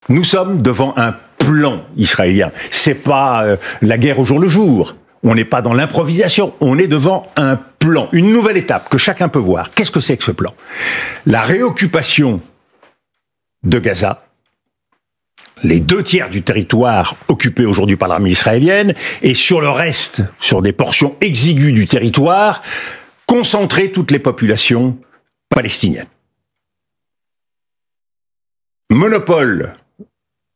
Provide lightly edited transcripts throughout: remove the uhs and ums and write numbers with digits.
Nous sommes devant un plan israélien. C'est pas la guerre au jour le jour. On n'est pas dans l'improvisation. On est devant un plan, une nouvelle étape que chacun peut voir. Qu'est-ce que c'est que ce plan? La réoccupation de Gaza, les 2/3 du territoire occupé aujourd'hui par l'armée israélienne, et sur le reste, sur des portions exiguës du territoire, concentrer toutes les populations palestiniennes. Monopole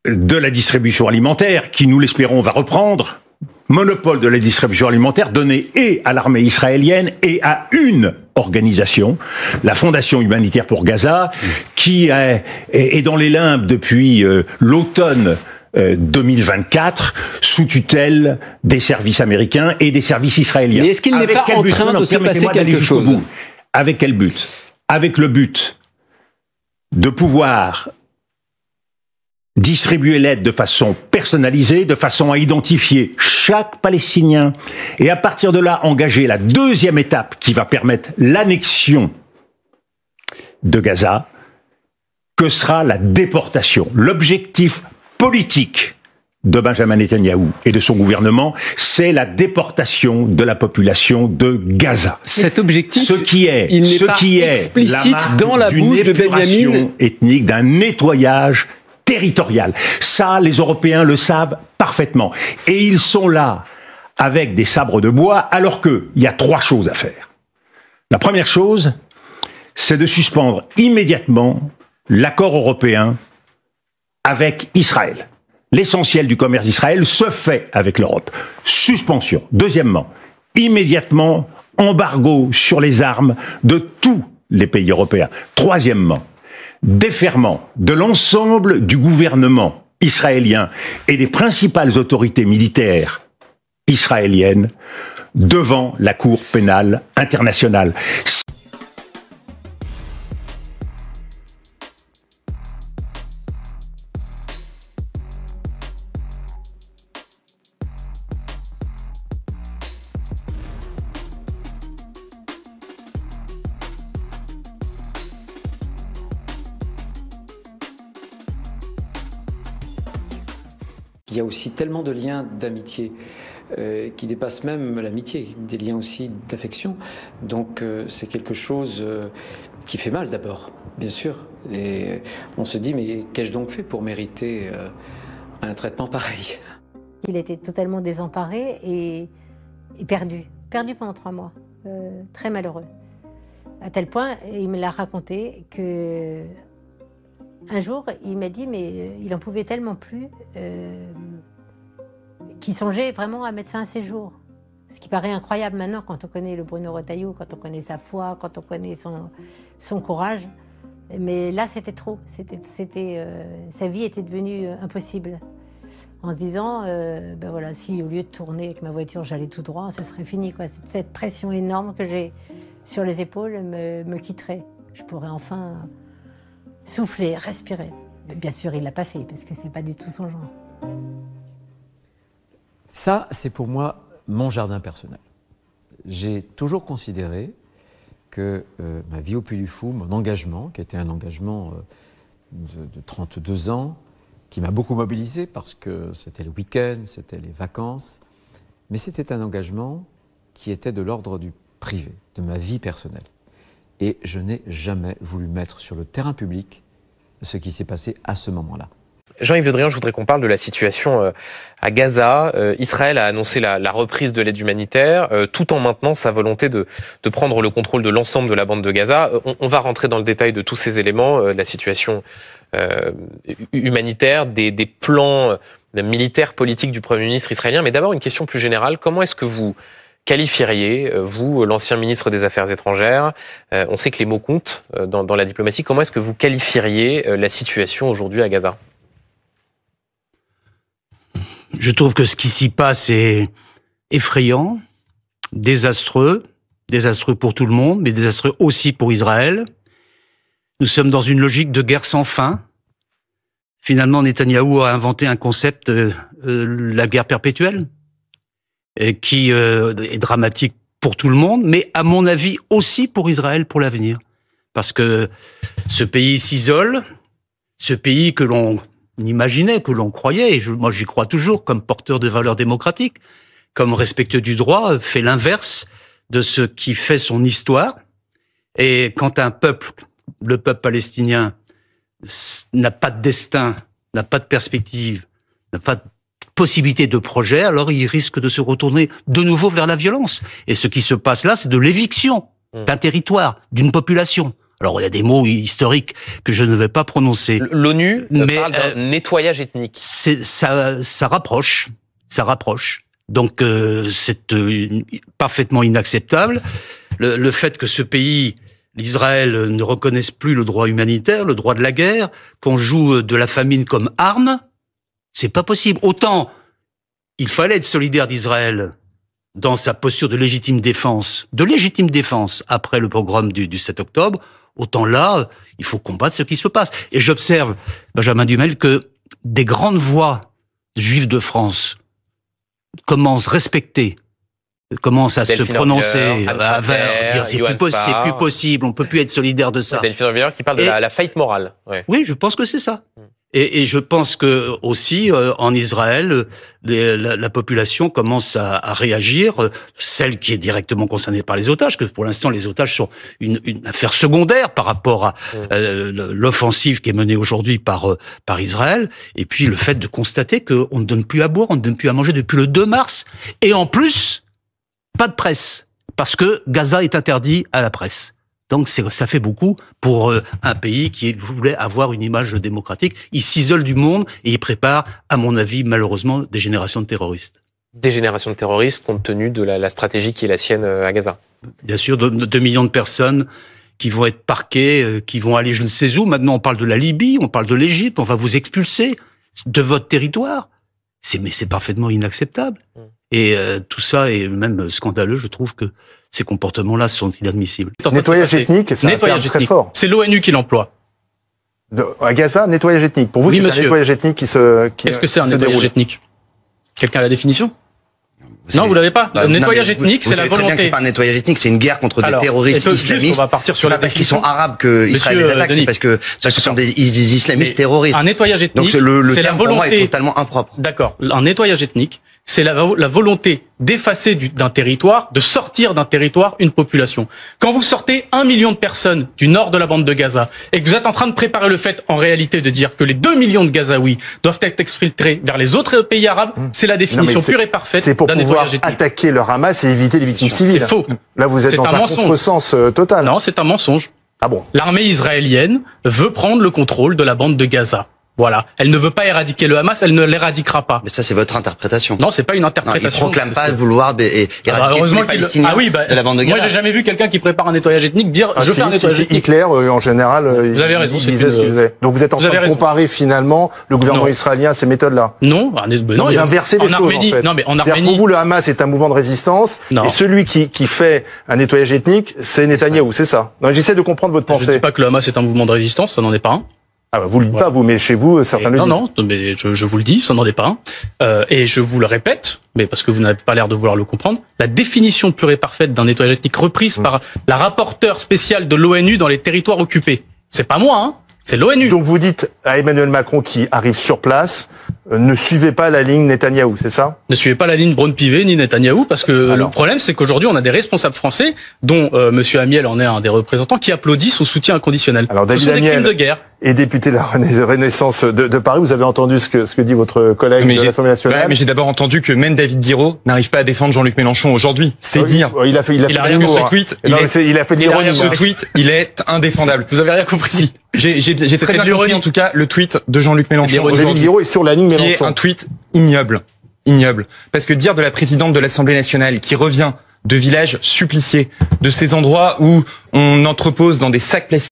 de la distribution alimentaire, qui, nous l'espérons, va reprendre. Monopole de la distribution alimentaire donné et à l'armée israélienne et à une organisation, la Fondation humanitaire pour Gaza, qui est dans les limbes depuis l'automne 2024, sous tutelle des services américains et des services israéliens. Mais est-ce qu'il n'est pas en train de se passer quelque chose? Avec quel but? Avec le but de pouvoir distribuer l'aide de façon personnalisée, de façon à identifier chaque Palestinien, et à partir de là, engager la deuxième étape qui va permettre l'annexion de Gaza, que sera la déportation. L'objectif politique de Benjamin Netanyahou et de son gouvernement, c'est la déportation de la population de Gaza. Cet objectif, il n'est pas explicite dans la bouche de Benjamin ethnique, d'un nettoyage territorial. Ça, les Européens le savent parfaitement. Et ils sont là avec des sabres de bois, alors qu'il y a 3 choses à faire. La première chose, c'est de suspendre immédiatement l'accord européen avec Israël. L'essentiel du commerce d'Israël se fait avec l'Europe. Suspension. Deuxièmement, immédiatement, embargo sur les armes de tous les pays européens. Troisièmement, déferment de l'ensemble du gouvernement israélien et des principales autorités militaires israéliennes devant la Cour pénale internationale. Il y a aussi tellement de liens d'amitié qui dépassent même l'amitié, des liens aussi d'affection. Donc c'est quelque chose qui fait mal d'abord, bien sûr. Et on se dit, mais qu'ai-je donc fait pour mériter un traitement pareil? Il était totalement désemparé et perdu pendant 3 mois, très malheureux. À tel point, il me l'a raconté, que un jour, il m'a dit, mais il en pouvait tellement plus, qu'il songeait vraiment à mettre fin à ses jours. Ce qui paraît incroyable maintenant quand on connaît le Bruno Retailleau, quand on connaît sa foi, quand on connaît son courage. Mais là, c'était trop. Sa vie était devenue impossible. En se disant, ben voilà, si au lieu de tourner avec ma voiture, j'allais tout droit, ce serait fini, quoi. Cette pression énorme que j'ai sur les épaules me quitterait. Je pourrais enfin souffler, respirer. Mais bien sûr, il ne l'a pas fait, parce que ce n'est pas du tout son genre. Ça, c'est pour moi mon jardin personnel. J'ai toujours considéré que ma vie au Puy du Fou, mon engagement, qui était un engagement de 32 ans, qui m'a beaucoup mobilisé parce que c'était le week-end, c'était les vacances, mais c'était un engagement qui était de l'ordre du privé, de ma vie personnelle. Et je n'ai jamais voulu mettre sur le terrain public ce qui s'est passé à ce moment-là. Jean-Yves Le Drian, je voudrais qu'on parle de la situation à Gaza. Israël a annoncé la reprise de l'aide humanitaire, tout en maintenant sa volonté de prendre le contrôle de l'ensemble de la bande de Gaza. On va rentrer dans le détail de tous ces éléments, de la situation humanitaire, des plans militaires, politiques du Premier ministre israélien. Mais d'abord, une question plus générale. Comment est-ce que vous qualifieriez, vous, l'ancien ministre des Affaires étrangères, on sait que les mots comptent dans la diplomatie, comment est-ce que vous qualifieriez la situation aujourd'hui à Gaza ? Je trouve que ce qui s'y passe est effrayant, désastreux pour tout le monde, mais désastreux aussi pour Israël. Nous sommes dans une logique de guerre sans fin. Finalement, Netanyahou a inventé un concept, la guerre perpétuelle, qui est dramatique pour tout le monde, mais à mon avis aussi pour Israël pour l'avenir. Parce que ce pays s'isole, ce pays que l'on imaginait, que l'on croyait, et moi j'y crois toujours, comme porteur de valeurs démocratiques, comme respectueux du droit, fait l'inverse de ce qui fait son histoire. Et quand un peuple, le peuple palestinien, n'a pas de destin, n'a pas de perspective, n'a pas de possibilité de projet, alors il risque de se retourner de nouveau vers la violence. Et ce qui se passe là, c'est de l'éviction d'un territoire, d'une population. Alors il y a des mots historiques que je ne vais pas prononcer. L'ONU parle d'un nettoyage ethnique. Ça rapproche. Donc c'est parfaitement inacceptable. Le fait que ce pays, l'Israël, ne reconnaisse plus le droit humanitaire, le droit de la guerre, qu'on joue de la famine comme arme, c'est pas possible. Autant il fallait être solidaire d'Israël dans sa posture de légitime défense après le pogrom du 7 octobre, autant là, il faut combattre ce qui se passe. Et j'observe, Benjamin Duhamel, que des grandes voix juives de France commencent à se prononcer, dire c'est plus possible, on peut plus être solidaire de ça. Delphine Orvilleur qui parle de la faillite morale. Ouais. Oui, je pense que c'est ça. Et je pense que aussi en Israël, la population commence à réagir, celle qui est directement concernée par les otages, que pour l'instant les otages sont une affaire secondaire par rapport à l'offensive qui est menée aujourd'hui par Israël, et puis le fait de constater qu'on ne donne plus à boire, on ne donne plus à manger depuis le 2 mars, et en plus, pas de presse, parce que Gaza est interdit à la presse. Donc ça fait beaucoup pour un pays qui voulait avoir une image démocratique. Il s'isole du monde et il prépare, à mon avis, malheureusement, des générations de terroristes. Des générations de terroristes compte tenu de la stratégie qui est la sienne à Gaza. Bien sûr, 2 millions de personnes qui vont être parquées, qui vont aller je ne sais où. Maintenant, on parle de la Libye, on parle de l'Égypte, on va vous expulser de votre territoire. Mais c'est parfaitement inacceptable. Et tout ça est même scandaleux, je trouve que ces comportements-là sont inadmissibles. Nettoyage ethnique, c'est un terme très fort. C'est l'ONU qui l'emploie. À Gaza, nettoyage ethnique. Pour vous, oui, c'est un nettoyage ethnique qui se Qu'est-ce que c'est un nettoyage ethnique? Quelqu'un a la définition? Non, vous l'avez pas. Le nettoyage ethnique, c'est la volonté. Très bien que c'est pas un nettoyage ethnique, c'est une guerre contre des terroristes islamistes. On va partir sur la parce qu'ils sont arabes que Israël les attaque, c'est parce que ce sont des islamistes terroristes. Un nettoyage ethnique, donc le c'est la terme pour moi volonté est totalement impropre. D'accord. Un nettoyage ethnique, c'est la volonté d'effacer d'un territoire, de sortir d'un territoire une population. Quand vous sortez 1 million de personnes du nord de la bande de Gaza et que vous êtes en train de préparer le fait, en réalité, de dire que les 2 millions de Gazaouis doivent être exfiltrés vers les autres pays arabes, c'est la définition pure et parfaite d'un nettoyage ethnique. C'est pour pouvoir attaquer le Hamas et éviter les victimes civiles. C'est faux. Là, vous êtes dans un contresens total. Non, c'est un mensonge. Ah bon? L'armée israélienne veut prendre le contrôle de la bande de Gaza. Voilà. Elle ne veut pas éradiquer le Hamas, elle ne l'éradiquera pas. Mais ça, c'est votre interprétation. Non, c'est pas une interprétation. Non, il proclame pas vouloir éradiquer les Palestiniens de la bande de Gaza. Moi, j'ai jamais vu quelqu'un qui prépare un nettoyage ethnique dire je fais un nettoyage ethnique. Hitler, en général, vous avez raison, il disait ce qu'il faisait. Donc vous êtes en train de comparer finalement le gouvernement israélien à ces méthodes-là. Non, vous inversez les choses en fait. Non, mais en Arménie, pour vous, le Hamas est un mouvement de résistance et celui qui fait un nettoyage ethnique, c'est Netanyahou, c'est ça. Donc j'essaie de comprendre votre pensée. Je ne dis pas que le Hamas est un mouvement de résistance, ça n'en est pas un. Ah bah vous le dites pas vous, mais chez vous certains le disent. Non, mais je vous le dis, ça n'en est pas un. Et je vous le répète, mais parce que vous n'avez pas l'air de vouloir le comprendre, la définition pure et parfaite d'un nettoyage ethnique reprise par la rapporteure spéciale de l'ONU dans les territoires occupés. C'est pas moi, hein. C'est l'ONU. Donc vous dites à Emmanuel Macron qui arrive sur place, ne suivez pas la ligne Netanyahou, c'est ça? Ne suivez pas la ligne Braun-Pivet ni Netanyahou, parce que le problème, c'est qu'aujourd'hui, on a des responsables français, dont Monsieur Amiel en est un des représentants, qui applaudissent au soutien inconditionnel. Alors David Amiel de guerre. Et député de la Renaissance de Paris, vous avez entendu ce que dit votre collègue de l'Assemblée nationale. Mais j'ai d'abord entendu que même David Guiraud n'arrive pas à défendre Jean-Luc Mélenchon aujourd'hui. C'est dire. Il a fait ce tweet. Il a fait de l'ironie. Ce tweet, il est indéfendable. Vous avez rien compris. J'ai très bien compris en tout cas le tweet de Jean-Luc Mélenchon. David Guiraud est sur la ligne Mélenchon. Qui est un tweet ignoble. Parce que dire de la présidente de l'Assemblée nationale qui revient de villages suppliciés, de ces endroits où on entrepose dans des sacs plastiques